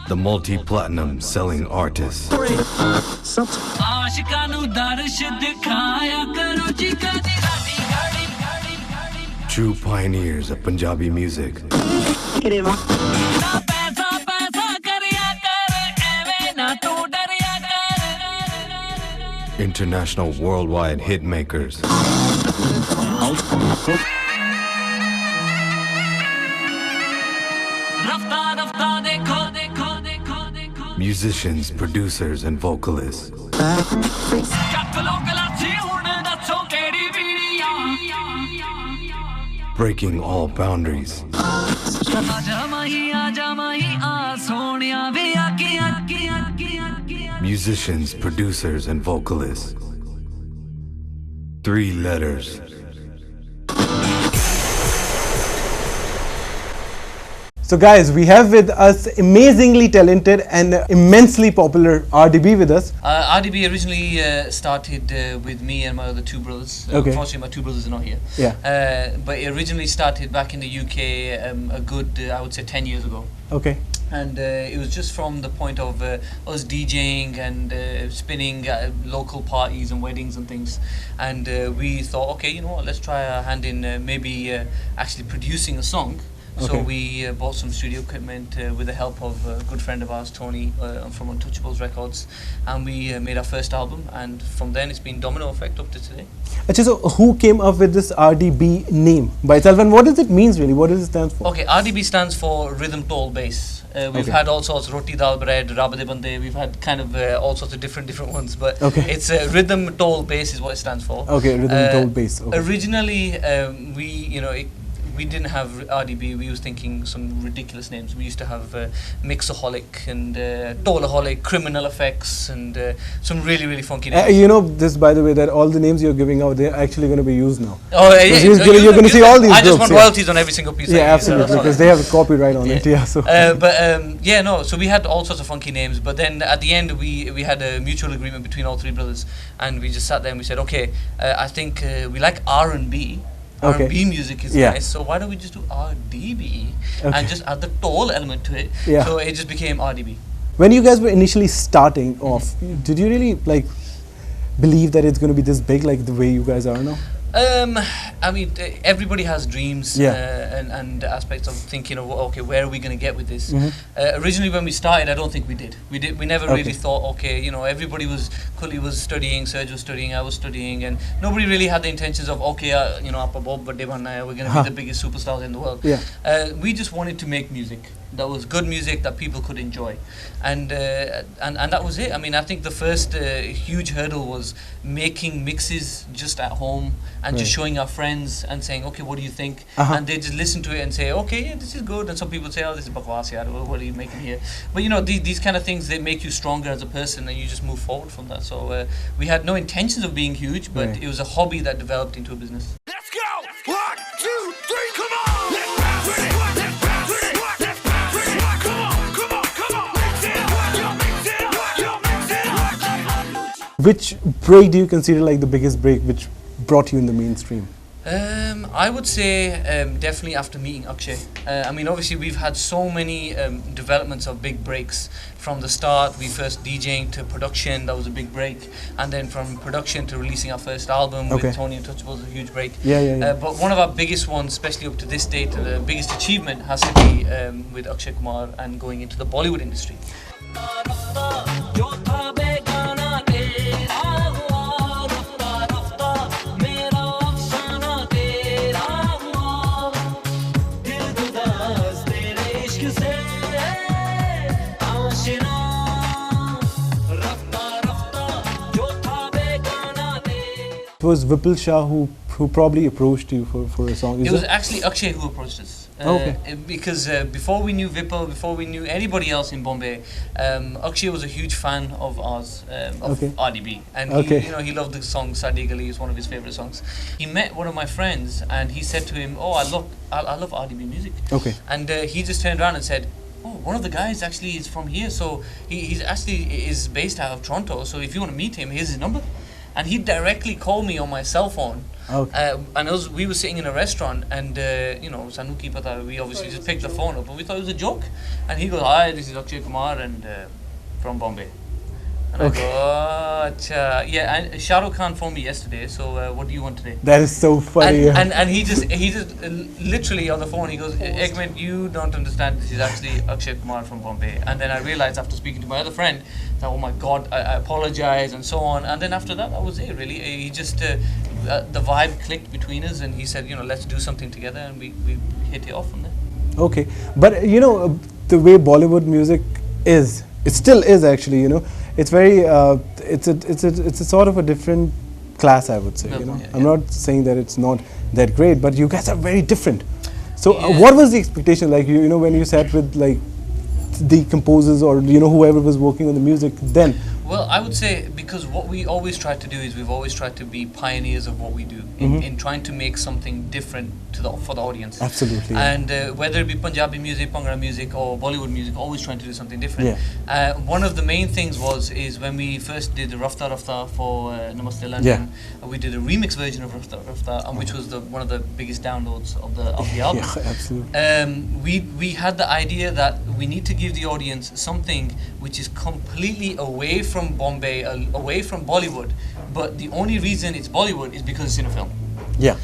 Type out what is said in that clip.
the multi-platinum selling artist. True pioneers of Punjabi music. International worldwide hit makers. Musicians, producers, and vocalists. Breaking all boundaries. Musicians, producers, and vocalists. 3 letters. So guys, we have with us amazingly talented and immensely popular RDB with us. RDB originally started with me and my other 2 brothers. Okay. Unfortunately, my 2 brothers are not here. Yeah. But it originally started back in the UK a good, I would say, 10 years ago. Okay. And it was just from the point of us DJing and spinning local parties and weddings and things. And we thought, okay, you know what, let's try our hand in maybe actually producing a song. So Okay. we bought some studio equipment with the help of a good friend of ours, Tony, from Untouchables Records, and we made our first album, and from then it's been domino effect up to today. Achha, so who came up with this RDB name by itself, and what does it mean really? What does it stand for? Okay, RDB stands for Rhythm Toll Bass. We've had all sorts, Roti Dal Bread, Rabade Bande, we've had kind of all sorts of different ones, but it's Rhythm Toll Bass is what it stands for. Okay, Rhythm Toll Bass. Okay. Originally, we didn't have RDB, we was thinking some ridiculous names. We used to have Mixaholic and Tollaholic, Criminal Effects, and some really funky names. You know this, by the way, that all the names you're giving out, they're actually going to be used now. Oh, yeah. You're going to see all these I just groups, want royalties on every single piece. Yeah, absolutely, because they have a copyright on it. Yeah, so. So we had all sorts of funky names, but then at the end we had a mutual agreement between all 3 brothers, and we just sat there and we said, okay, I think we like R&B. Okay. R&B music is nice, so why don't we just do RDB and just add the toll element to it? Yeah. So it just became RDB. When you guys were initially starting off, did you really believe that it's going to be this big, like the way you guys are now? I mean, everybody has dreams and aspects of thinking of, okay, where are we going to get with this? Originally when we started, I don't think we did. We never really thought, okay, you know, everybody was, Kulli was studying, Serge was studying, I was studying, and nobody really had the intentions of, okay, you know, we're going to be the biggest superstars in the world. We just wanted to make music that was good music that people could enjoy, and that was it. I mean, I think the first huge hurdle was making mixes just at home and just showing our friends and saying, okay, what do you think? And they just listen to it and say, okay, yeah, this is good. And some people say, oh, this is bakwas, yaar, what are you making here? But you know, these kind of things, they make you stronger as a person, and you just move forward from that. So we had no intentions of being huge, but it was a hobby that developed into a business. Let's go! 1, 2, 3, come on! Let's bounce with it! Let's bounce with it! Let's bounce with it! Come on! Mix it up! Mix it up! Mix it up! Which break do you consider like the biggest break which brought you in the mainstream? I would say definitely after meeting Akshay. I mean, obviously we've had so many developments of big breaks. From the start, we first DJing to production, that was a big break, and then from production to releasing our first album with Tony Untouchables, a huge break. But one of our biggest ones, especially up to this date, the biggest achievement has to be with Akshay Kumar and going into the Bollywood industry. It was Vipul Shah who probably approached you for a song. It was actually Akshay who approached us. Because before we knew Vipul, before we knew anybody else in Bombay, Akshay was a huge fan of ours, of RDB, and he loved the song Sadi Gali. It's one of his favorite songs. He met one of my friends, and he said to him, "Oh, I love RDB music." And he just turned around and said, "Oh, one of the guys actually is from here, so he's actually is based out of Toronto. So if you want to meet him, here's his number." and he directly called me on my cell phone. Okay. And we were sitting in a restaurant, and you know, Sanu ki pata, we obviously just picked the phone up, but we thought it was a joke. And he goes, "Hi, this is Akshay Kumar, and from Bombay." And I go, "Oh, acha." Yeah, and Shah Rukh Khan phoned me yesterday. So what do you want today? That is so funny. And he just literally on the phone, he goes, "Ekman, you don't understand. This is actually Akshay Kumar from Bombay." And then I realized after speaking to my other friend that, oh my God, I apologize and so on. And then after that was it really. He just the vibe clicked between us, and he said, you know, let's do something together, and we hit it off from there. Okay, but you know the way Bollywood music is, it still is actually. You know, it's very it's a sort of a different class, I would say. You know, Yeah, I'm not saying that it's not that great, but you guys are very different. So what was the expectation like? You know, when you sat with like the composers or you know whoever was working on the music then? Well, I would say because what we always try to do is we've always tried to be pioneers of what we do in trying to make something different for the audience. Absolutely. And whether it be Punjabi music, Bhangra music, or Bollywood music, always trying to do something different. One of the main things is when we first did the Rafta Rafta for Namaste London, we did a remix version of Rafta Rafta, which was one of the biggest downloads of the album. Yeah, absolutely. We had the idea that we need to give the audience something which is completely away from Bombay, away from Bollywood, but the only reason it's Bollywood is because it's in a film. Yeah.